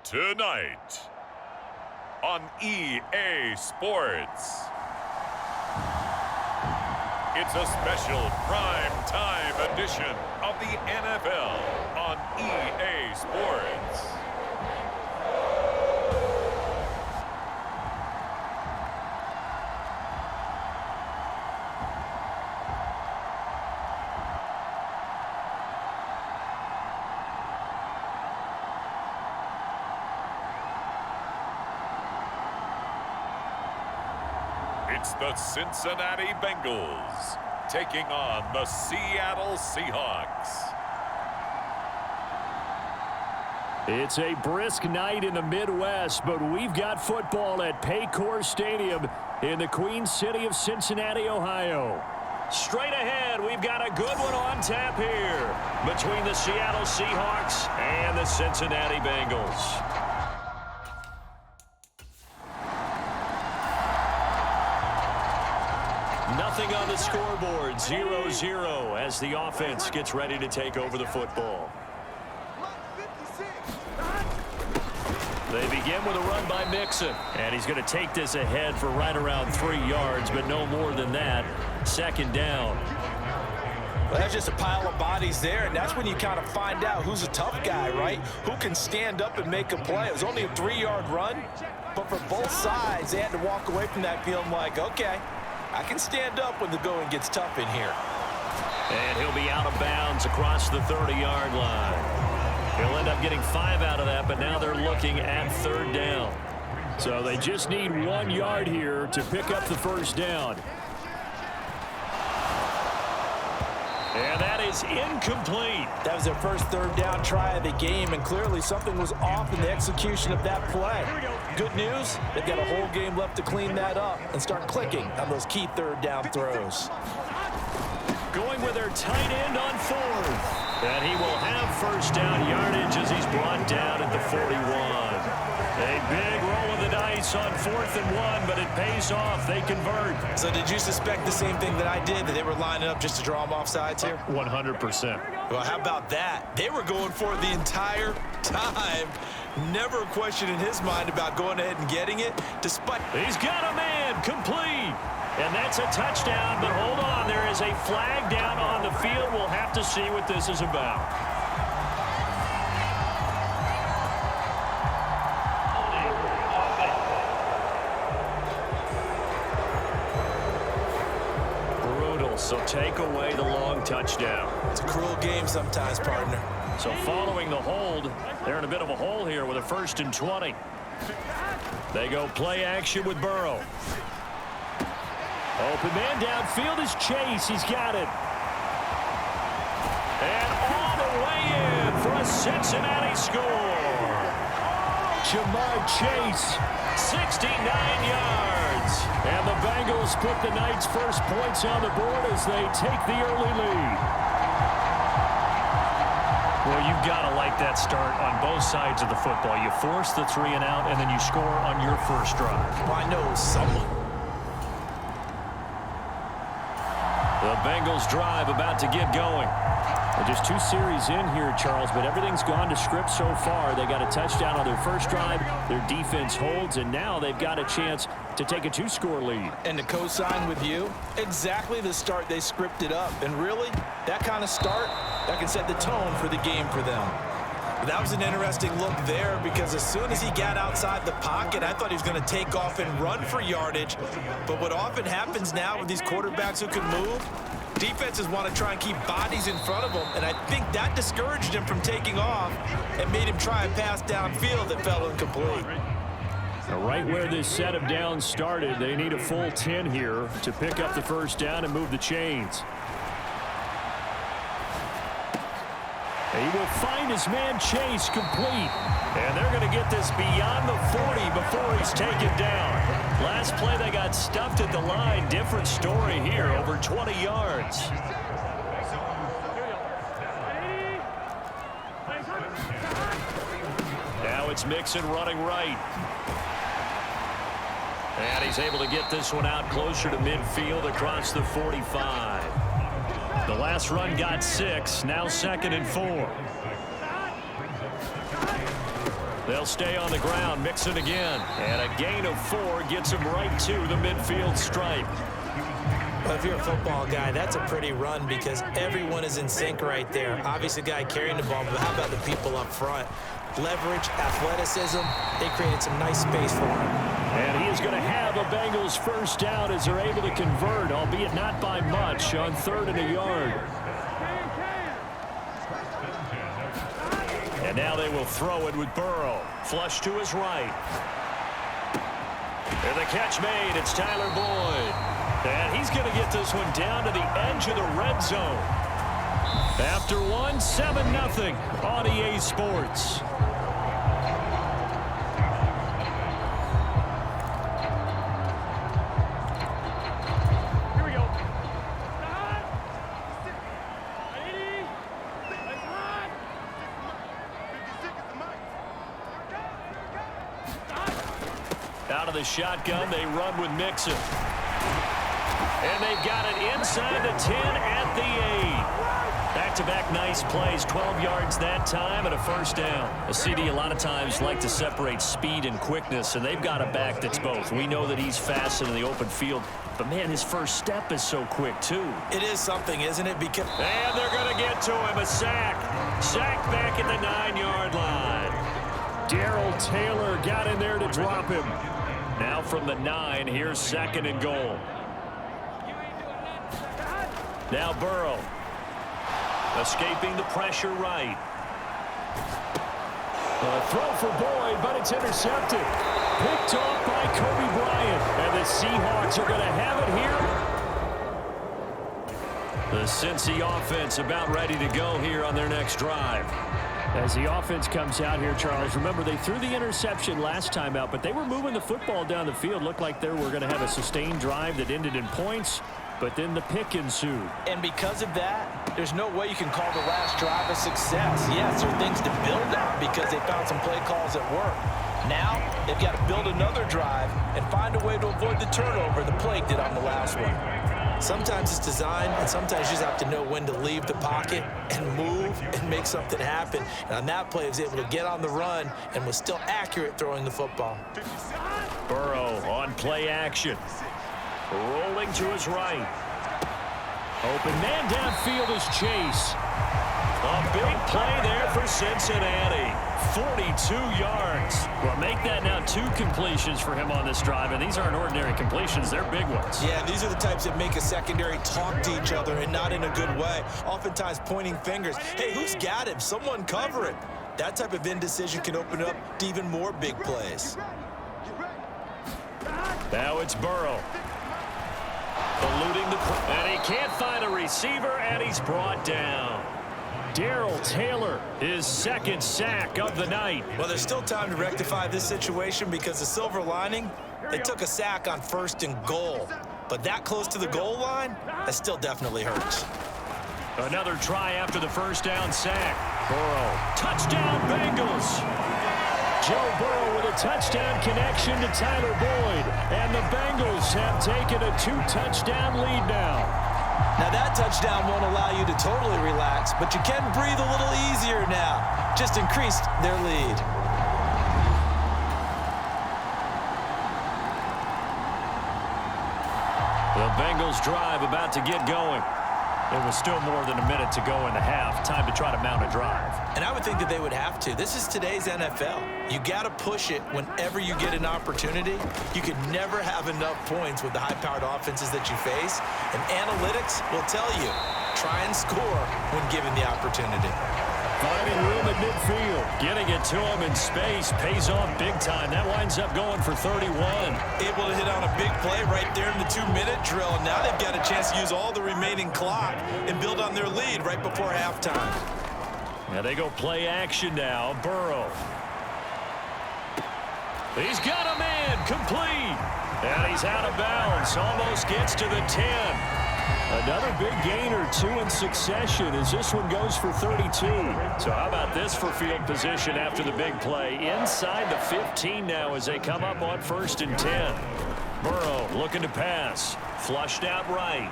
Tonight on EA Sports, it's a special prime time edition of the NFL on EA Sports. It's the Cincinnati Bengals taking on the Seattle Seahawks. It's a brisk night in the Midwest, but we've got football at Paycor Stadium in the Queen City of Cincinnati, Ohio. Straight ahead, we've got a good one on tap here between the Seattle Seahawks and the Cincinnati Bengals. Nothing on the scoreboard, 0-0 as the offense gets ready to take over the football. They begin with a run by Mixon, and he's going to take this ahead for right around 3 yards, but no more than that. Second down. Well, that's just a pile of bodies there, and that's when you kind of find out who's a tough guy, right? Who can stand up and make a play. It was only a 3-yard run, but for both sides, they had to walk away from that feeling like, okay, I can stand up when the going gets tough in here. And he'll be out of bounds across the 30-yard line. He'll end up getting 5 out of that, but now they're looking at third down. So they just need 1 yard here to pick up the first down. And that is incomplete. That was their first third down try of the game, and clearly something was off in the execution of that play. Good news, they've got a whole game left to clean that up and start clicking on those key third down throws. Going with their tight end on fourth. And he will have first down yardage as he's brought down at the 41. A big roll of the dice on 4th and 1, but it pays off. They convert. So did you suspect the same thing that I did, that they were lining up just to draw them off sides here? 100%. Well, how about that? They were going for it the entire time. Never a question in his mind about going ahead and getting it, despite... He's got a man, complete. And that's a touchdown, but hold on. There is a flag down on the field. We'll have to see what this is about. Brutal, so take away the long touchdown. It's a cruel game sometimes, partner. So following the hold, they're in a bit of a hole here with a 1st and 20. They go play action with Burrow. Open man downfield is Chase. He's got it. And all the way in for a Cincinnati score. Jamar Chase, 69 yards. And the Bengals put the night's first points on the board as they take the early lead. Well, you've got to like that start on both sides of the football. You force the 3 and out, and then you score on your first drive. Well, I know someone. The Bengals drive about to get going. Well, just 2 series in here, Charles, but everything's gone to script so far. They got a touchdown on their first drive. Their defense holds, and now they've got a chance to take a 2-score lead. And to co-sign with you, exactly the start they scripted up. And really, that kind of start, that can set the tone for the game for them. But that was an interesting look there, because as soon as he got outside the pocket, I thought he was going to take off and run for yardage. But what often happens now with these quarterbacks who can move, defenses want to try and keep bodies in front of them, and I think that discouraged him from taking off and made him try a pass downfield that fell incomplete. Now, right where this set of downs started, they need a full 10 here to pick up the first down and move the chains. He will find his man Chase complete. And they're going to get this beyond the 40 before he's taken down. Last play, they got stuffed at the line. Different story here, over 20 yards. Now it's Mixon running right. And he's able to get this one out closer to midfield across the 45. The last run got 6, now 2nd and 4. They'll stay on the ground, Mixon again. And a gain of 4 gets him right to the midfield stripe. Well, if you're a football guy, that's a pretty run because everyone is in sync right there. Obviously, the guy carrying the ball, but how about the people up front? Leverage, athleticism, they created some nice space for him. And he is going to have a Bengals first down as they're able to convert, albeit not by much, on 3rd and a yard. And now they will throw it with Burrow. Flush to his right. And the catch made. It's Tyler Boyd. And he's going to get this one down to the edge of the red zone. After one, 7-0 on EA Sports. Out of the shotgun, they run with Mixon. And they've got it inside the 10 at the 8. Back-to-back nice plays, 12 yards that time and a first down. A CD a lot of times like to separate speed and quickness, and they've got a back that's both. We know that he's fast in the open field, but, man, his first step is so quick, too. It is something, isn't it? Because and they're going to get to him, a sack. Sack back at the 9-yard line. Darrell Taylor got in there to drop him. Now from the 9, here's 2nd and goal. Now Burrow. Escaping the pressure right. A throw for Boyd, but it's intercepted. Picked off by Kobe Bryant. And the Seahawks are going to have it here. The Cincy offense about ready to go here on their next drive. As the offense comes out here, Charles, remember they threw the interception last time out, but they were moving the football down the field. Looked like they were going to have a sustained drive that ended in points, but then the pick ensued. And because of that, there's no way you can call the last drive a success. Yes, there are things to build on because they found some play calls that work. Now, they've got to build another drive and find a way to avoid the turnover the Plague did on the last one. Sometimes it's designed, and sometimes you just have to know when to leave the pocket and move and make something happen. And on that play, he was able to get on the run and was still accurate throwing the football. Burrow on play action. Rolling to his right. Open man downfield is Chase. A big play there for Cincinnati. 42 yards. Well, make that now 2 completions for him on this drive, and these aren't ordinary completions. They're big ones. Yeah, these are the types that make a secondary talk to each other and not in a good way. Oftentimes pointing fingers. Hey, who's got him? Someone cover it. That type of indecision can open up to even more big plays. Now it's Burrow. Eluding the... And he can't find a receiver, and he's brought down. Darrell Taylor, his 2nd sack of the night. Well, there's still time to rectify this situation because the silver lining, they took a sack on 1st and goal. But that close to the goal line, that still definitely hurts. Another try after the first down sack. Burrow. Touchdown, Bengals. Joe Burrow with a touchdown connection to Tyler Boyd. And the Bengals have taken a 2-touchdown lead now. Now, that touchdown won't allow you to totally relax, but you can breathe a little easier now. Just increased their lead. The Bengals drive about to get going. It was still more than a minute to go in the half. Time to try to mount a drive. And I would think that they would have to. This is today's NFL. You got to push it whenever you get an opportunity. You could never have enough points with the high-powered offenses that you face. And analytics will tell you, try and score when given the opportunity. Finding room at midfield. Getting it to him in space pays off big time. That winds up going for 31. Able to hit on a big play right there in the 2-minute drill. Now they've got a chance to use all the remaining clock and build on their lead right before halftime. Now they go play action now. Burrow. He's got a man, complete. And he's out of bounds, almost gets to the 10. Another big gain or two in succession as this one goes for 32. So how about this for field position after the big play? Inside the 15 now as they come up on 1st and 10. Burrow looking to pass. Flushed out right.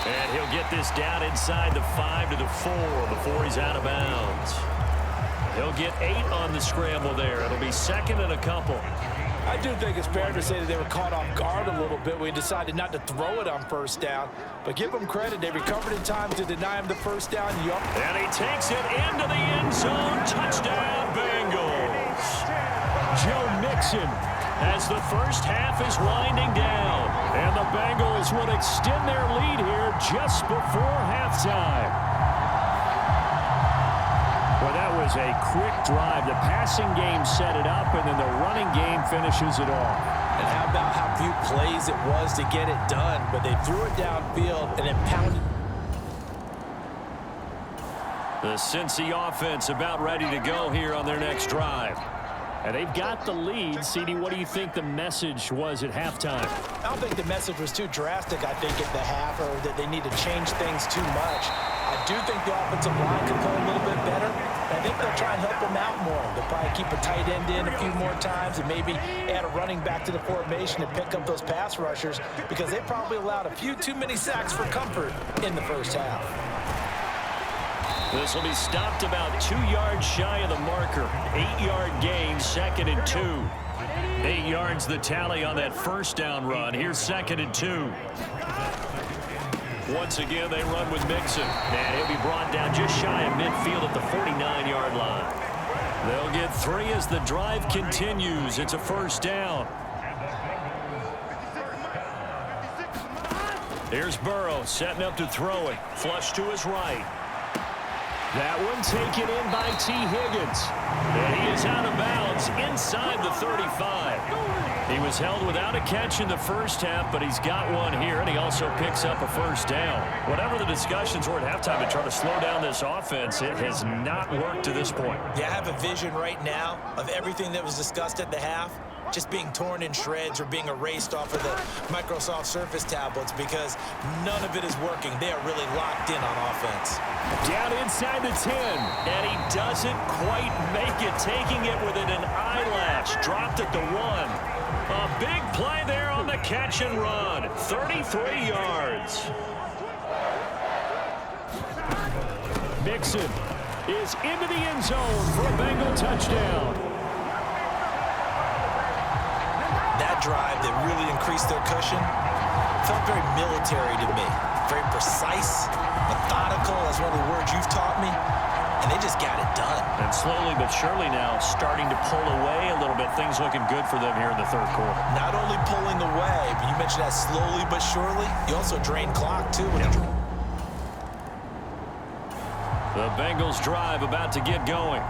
And he'll get this down inside the 5 to the 4 before he's out of bounds. He'll get 8 on the scramble there. It'll be 2nd and a couple. I do think it's fair to say that they were caught off guard a little bit when he decided not to throw it on 1st down. But give them credit. They recovered in time to deny him the 1st down. And he takes it into the end zone. Touchdown, Bengals. Joe Mixon as the first half is winding down. And the Bengals would extend their lead here just before halftime. Well, that was a quick drive. The passing game set it up, and then the running game finishes it off. And how about how few plays it was to get it done, but they threw it downfield and then pounded. The Cincy offense about ready to go here on their next drive. And they've got the lead. CD, what do you think the message was at halftime? I don't think the message was too drastic, I think, at the half, or that they need to change things too much. I do think the offensive line could play a little bit better. I think they'll try and help them out more. They'll probably keep a tight end in a few more times and maybe add a running back to the formation to pick up those pass rushers because they probably allowed a few too many sacks for comfort in the first half. This will be stopped about 2 yards shy of the marker. 8-yard gain, 2nd and 2. 8 yards the tally on that first down run. Here's 2nd and 2. Once again, they run with Mixon. And he'll be brought down just shy of midfield at the 49-yard line. They'll get 3 as the drive continues. It's a 1st down. Here's Burrow setting up to throw it. Flush to his right. That one taken in by T. Higgins. And he is out of bounds inside the 35. He was held without a catch in the first half, but he's got one here, and he also picks up a 1st down. Whatever the discussions were at halftime to try to slow down this offense, it has not worked to this point. Yeah, I have a vision right now of everything that was discussed at the half just being torn in shreds or being erased off of the Microsoft Surface tablets because none of it is working. They are really locked in on offense. Down inside the 10, and he doesn't quite make it, taking it within an eyelash. Dropped at the 1. A big play there on the catch and run. 33 yards. Mixon is into the end zone for a Bengal touchdown. That drive that really increased their cushion felt very military to me. Very precise, methodical. That's one of the words you've taught me. And they just got it done. And slowly but surely now starting to pull away a little bit. Things looking good for them here in the 3rd quarter. Not only pulling away, but you mentioned that slowly but surely. You also drain clock, too. The Bengals drive about to get going.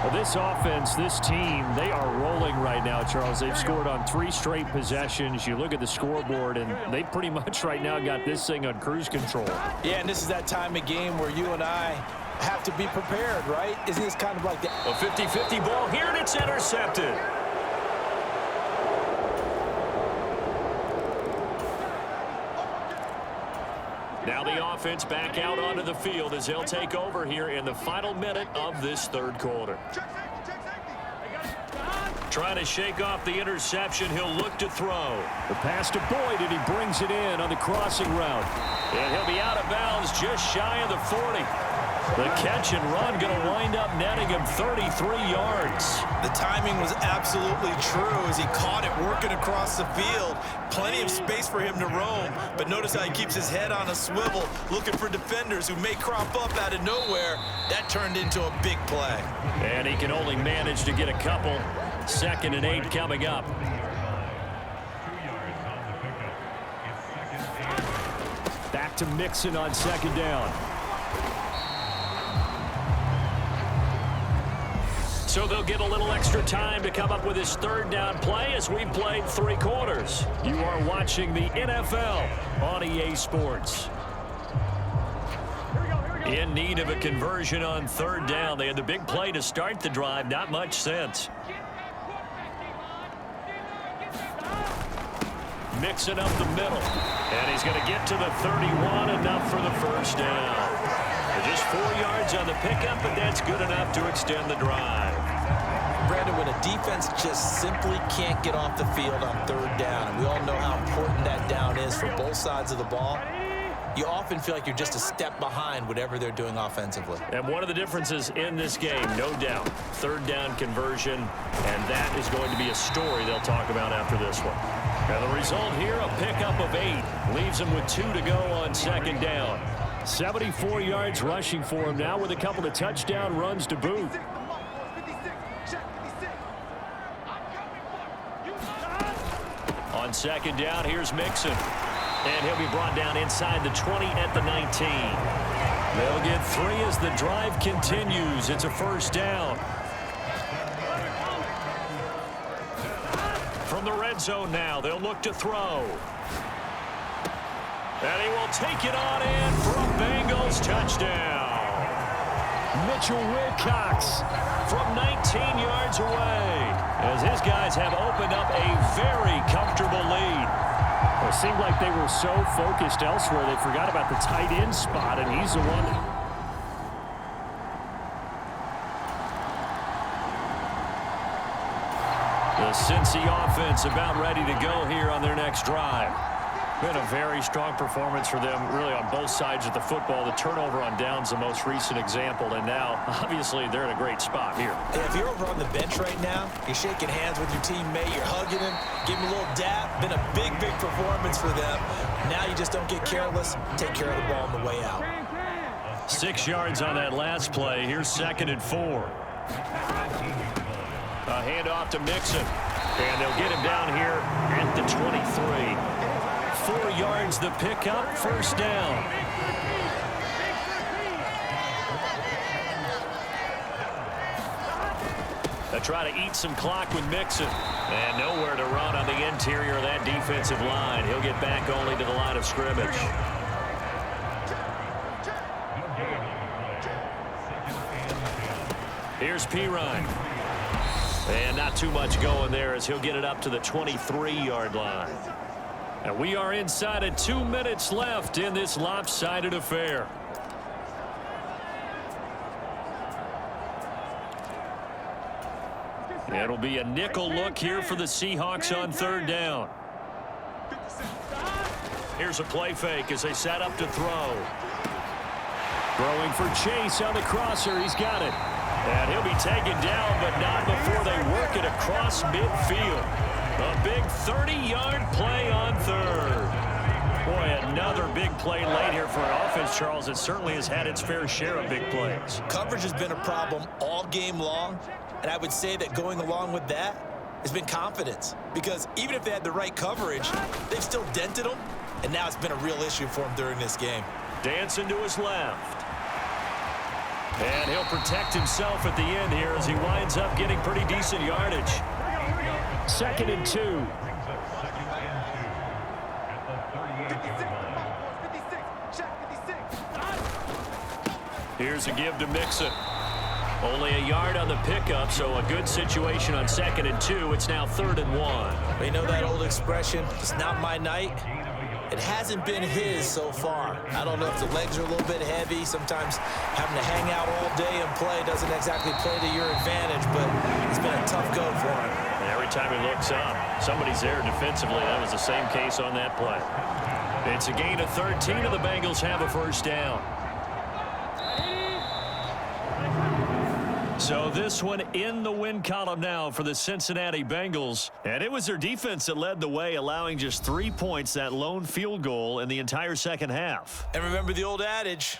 Well, this offense, this team, they are rolling right now, Charles. They've scored on 3 straight possessions. You look at the scoreboard, and they pretty much right now got this thing on cruise control. Yeah, and this is that time of game where you and I have to be prepared, right? Isn't this kind of like a 50-50 ball here, and it's intercepted. Now the offense back out onto the field as they'll take over here in the final minute of this 3rd quarter. Trying to shake off the interception. He'll look to throw. The pass to Boyd, and he brings it in on the crossing route. And he'll be out of bounds just shy of the 40. The catch and run going to wind up netting him 33 yards. The timing was absolutely true as he caught it working across the field. Plenty of space for him to roam, but notice how he keeps his head on a swivel looking for defenders who may crop up out of nowhere. That turned into a big play. And he can only manage to get a couple. 2nd and 8 coming up. Back to Mixon on 2nd down. So they'll get a little extra time to come up with his 3rd down play as we played 3 quarters. You are watching the NFL on EA Sports. In need of a conversion on third down. They had the big play to start the drive. Not much sense. Mixing up the middle. And he's going to get to the 31, enough for the first down. Just 4 yards on the pickup, but that's good enough to extend the drive. Brandon, when a defense just simply can't get off the field on third down, and we all know how important that down is for both sides of the ball, you often feel like you're just a step behind whatever they're doing offensively. And one of the differences in this game, no doubt, third down conversion, and that is going to be a story they'll talk about after this one. And the result here, a pickup of 8. Leaves him with 2 to go on second down. 74 yards rushing for him now with a couple of touchdown runs to boot. On second down, here's Mixon. And he'll be brought down inside the 20 at the 19. They'll get 3 as the drive continues. It's a first down. From the red zone now, they'll look to throw. And he will take it on in for a Bengals touchdown. Mitchell Wilcox from 19 yards away, as his guys have opened up a very comfortable lead. It seemed like they were so focused elsewhere, they forgot about the tight end spot, and he's the one. The Cincy offense about ready to go here on their next drive. Been a very strong performance for them, really, on both sides of the football. The turnover on downs, the most recent example, and now, obviously, they're in a great spot here. Yeah, if you're over on the bench right now, you're shaking hands with your teammate, you're hugging him, giving him a little dap. Been a big, big performance for them. Now you just don't get careless. Take care of the ball on the way out. 6 yards on that last play. Here's 2nd and 4. A handoff to Mixon, and they'll get him down here at the 23. 4 yards the pickup, first down. They try to eat some clock with Mixon. And nowhere to run on the interior of that defensive line. He'll get back only to the line of scrimmage. Here's Pirine. And not too much going there as he'll get it up to the 23-yard line. And we are inside of 2 minutes left in this lopsided affair. It'll be a nickel look here for the Seahawks on third down. Here's a play fake as they set up to throw. Throwing for Chase on the crosser. He's got it. And he'll be taken down, but not before they work it across midfield. A big 30-yard play on third. Boy, another big play late here for an offense, Charles, that certainly has had its fair share of big plays. Coverage has been a problem all game long, and I would say that going along with that has been confidence. Because even if they had the right coverage, they've still dented them, and now it's been a real issue for them during this game. Dancing to his left. And he'll protect himself at the end here as he winds up getting pretty decent yardage. 2nd and 2. Here's a give to Mixon. Only a yard on the pickup, so a good situation on 2nd and 2. It's now 3rd and 1. You know that old expression, it's not my night? It hasn't been his so far. I don't know if the legs are a little bit heavy. Sometimes having to hang out all day and play doesn't exactly play to your advantage, but it's been a tough go for him. And every time he looks up, somebody's there defensively. That was the same case on that play. It's a gain of 13, and the Bengals have a first down. So this one in the win column now for the Cincinnati Bengals. And it was their defense that led the way, allowing just 3 points, that lone field goal in the entire second half. And remember the old adage,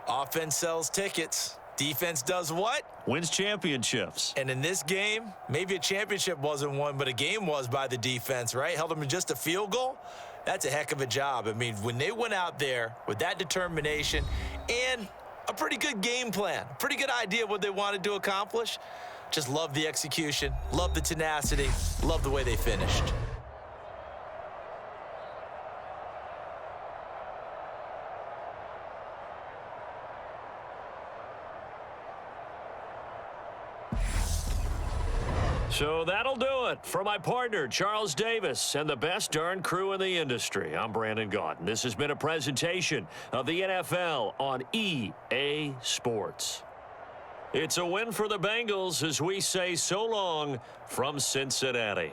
offense sells tickets. Defense does what? Wins championships. And in this game, maybe a championship wasn't won, but a game was by the defense, right? Held them to just a field goal. That's a heck of a job. I mean, when they went out there with that determination and a pretty good game plan, pretty good idea of what they wanted to accomplish. Just love the execution, love the tenacity, love the way they finished. So that'll do it. For my partner, Charles Davis, and the best darn crew in the industry, I'm Brandon Gaudin. This has been a presentation of the NFL on EA Sports. It's a win for the Bengals as we say so long from Cincinnati.